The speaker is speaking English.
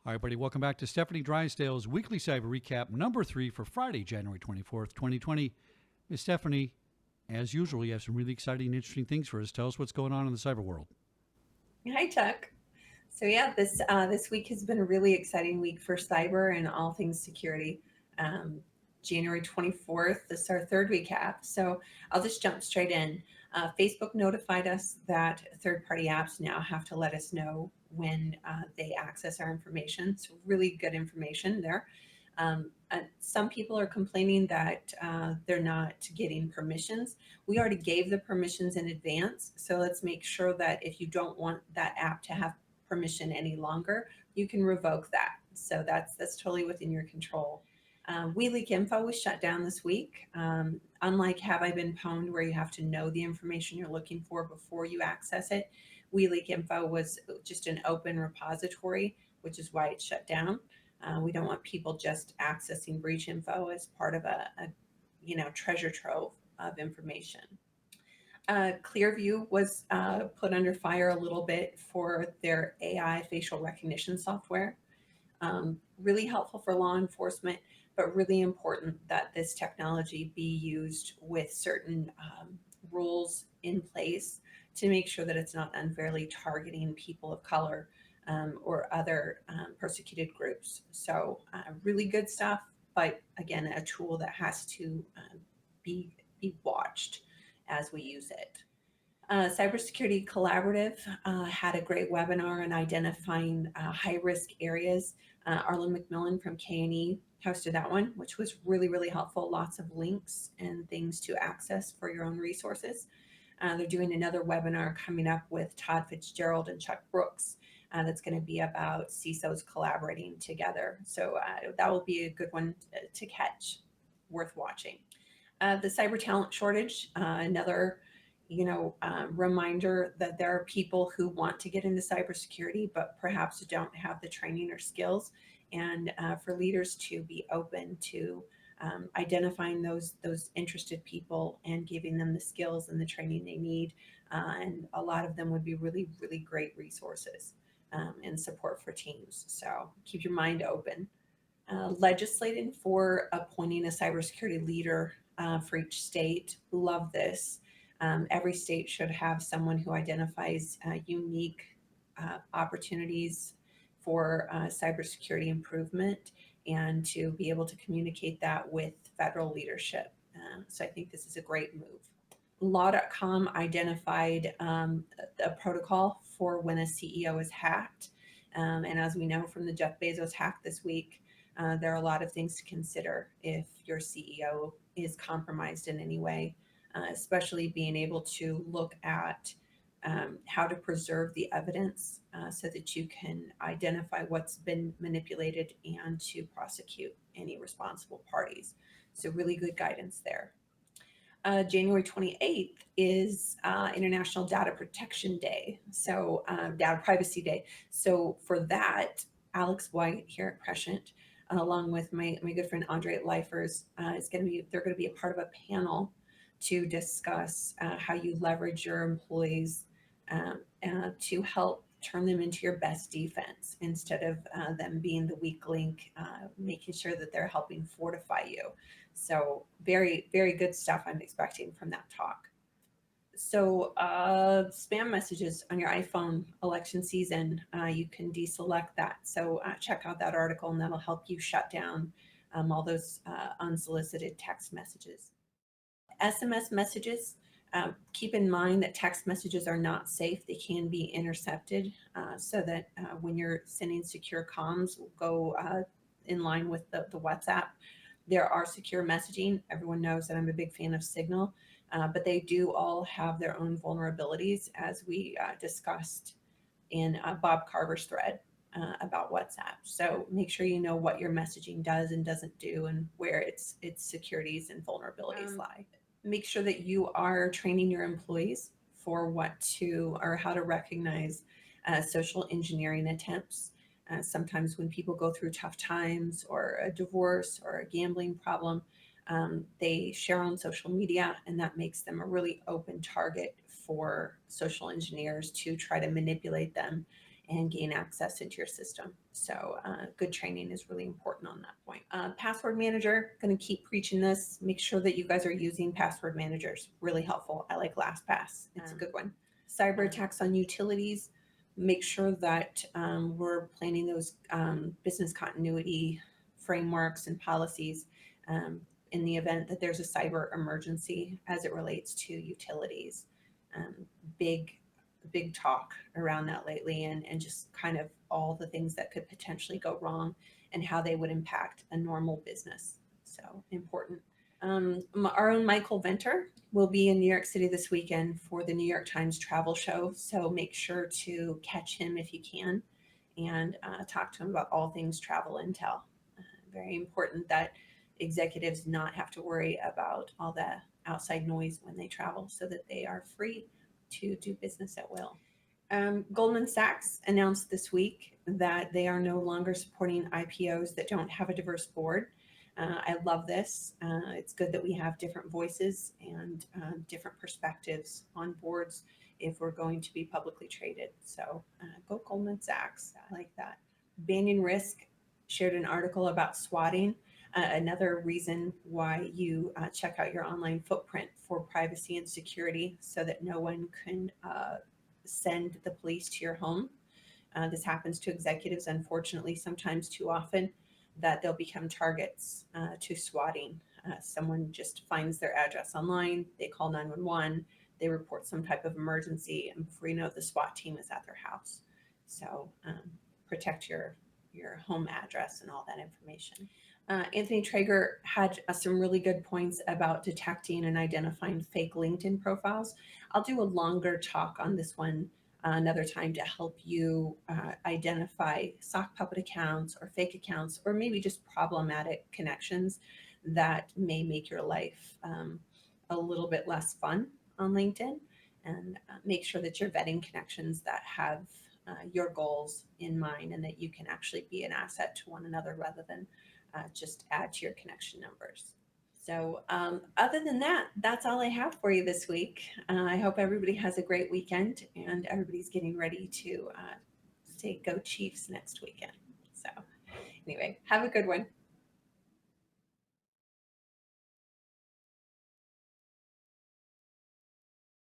All right, everybody, welcome back to Stefanie Drysdale's weekly cyber recap number 3 for Friday, January 24th, 2020. Ms. Stefanie, as usual, you have some really exciting and interesting things for us. Tell us what's going on in the cyber world. Hi, Chuck. So yeah, this week has been a really exciting week for cyber and all things security. Um, January 24th, this is our third recap. So I'll just jump straight in. Facebook notified us that third-party apps now have to let us know when they access our information. So really good information there. Some people are complaining that they're not getting permissions. We already gave the permissions in advance. So let's make sure that if you don't want that app to have permission any longer, you can revoke that. So that's totally within your control. WeLeak Info was shut down this week. Unlike Have I Been Pwned, where you have to know the information you're looking for before you access it, WeLeak Info was just an open repository, which is why it's shut down. We don't want people just accessing breach info as part of a treasure trove of information. Clearview was put under fire a little bit for their AI facial recognition software. Really helpful for law enforcement, but really important that this technology be used with certain rules in place to make sure that it's not unfairly targeting people of color or other persecuted groups. So really good stuff, but again, a tool that has to be watched as we use it. Cybersecurity Collaborative had a great webinar on identifying high-risk areas. Arlen McMillan from K&E hosted that one, which was really, really helpful. Lots of links and things to access for your own resources. They're doing another webinar coming up with Todd Fitzgerald and Chuck Brooks that's going to be about CISOs collaborating together. So that will be a good one to catch, worth watching. The cyber talent shortage, another reminder that there are people who want to get into cybersecurity, but perhaps don't have the training or skills, and for leaders to be open to identifying those interested people and giving them the skills and the training they need. And a lot of them would be really, really great resources and support for teams. So keep your mind open. Legislating for appointing a cybersecurity leader for each state. Love this. Every state should have someone who identifies unique opportunities for cybersecurity improvement and to be able to communicate that with federal leadership. So I think this is a great move. Law.com identified a protocol for when a CEO is hacked. And as we know from the Jeff Bezos hack this week, there are a lot of things to consider if your CEO is compromised in any way, especially being able to look at how to preserve the evidence so that you can identify what's been manipulated and to prosecute any responsible parties. So really good guidance there. January 28th is International Data Protection Day, so Data Privacy Day. So for that, Alex White here at Prescient, along with my good friend Andre Leifers, they're going to be a part of a panel to discuss how you leverage your employees to help turn them into your best defense instead of them being the weak link, making sure that they're helping fortify you. So very, very good stuff I'm expecting from that talk. So spam messages on your iPhone election season, you can deselect that. So check out that article and that'll help you shut down all those unsolicited text messages. SMS messages, keep in mind that text messages are not safe. They can be intercepted so that when you're sending secure comms, go in line with the WhatsApp. There are secure messaging. Everyone knows that I'm a big fan of Signal, but they do all have their own vulnerabilities, as we discussed in Bob Carver's thread about WhatsApp. So make sure you know what your messaging does and doesn't do and where its securities and vulnerabilities lie. Make sure that you are training your employees for how to recognize social engineering attempts. Sometimes when people go through tough times or a divorce or a gambling problem, they share on social media, and that makes them a really open target for social engineers to try to manipulate them and gain access into your system. So good training is really important on that point. Password manager, going to keep preaching this. Make sure that you guys are using password managers. Really helpful. I like LastPass. It's a good one. Cyber attacks on utilities. Make sure that we're planning those business continuity frameworks and policies in the event that there's a cyber emergency as it relates to utilities. Um, big talk around that lately, and just kind of all the things that could potentially go wrong and how they would impact a normal business. So important. Our own Michael Venter will be in New York City this weekend for the New York Times travel show. So make sure to catch him if you can and talk to him about all things travel intel. Very important that executives not have to worry about all the outside noise when they travel so that they are free to do business at will. Goldman Sachs announced this week that they are no longer supporting IPOs that don't have a diverse board. I love this. It's good that we have different voices and different perspectives on boards if we're going to be publicly traded. So go Goldman Sachs. I like that. Banyan Risk shared an article about swatting. Another reason why you check out your online footprint for privacy and security so that no one can send the police to your home. This happens to executives, unfortunately, sometimes too often, that they'll become targets to swatting. Someone just finds their address online, they call 911, they report some type of emergency, and before you know it, the SWAT team is at their house. So protect your home address and all that information. Anthony Traeger had some really good points about detecting and identifying fake LinkedIn profiles. I'll do a longer talk on this one another time to help you identify sock puppet accounts or fake accounts, or maybe just problematic connections that may make your life a little bit less fun on LinkedIn, and make sure that you're vetting connections that have your goals in mind and that you can actually be an asset to one another rather than just add to your connection numbers. So other than that, that's all I have for you this week. I hope everybody has a great weekend and everybody's getting ready to say go Chiefs next weekend. So anyway, have a good one.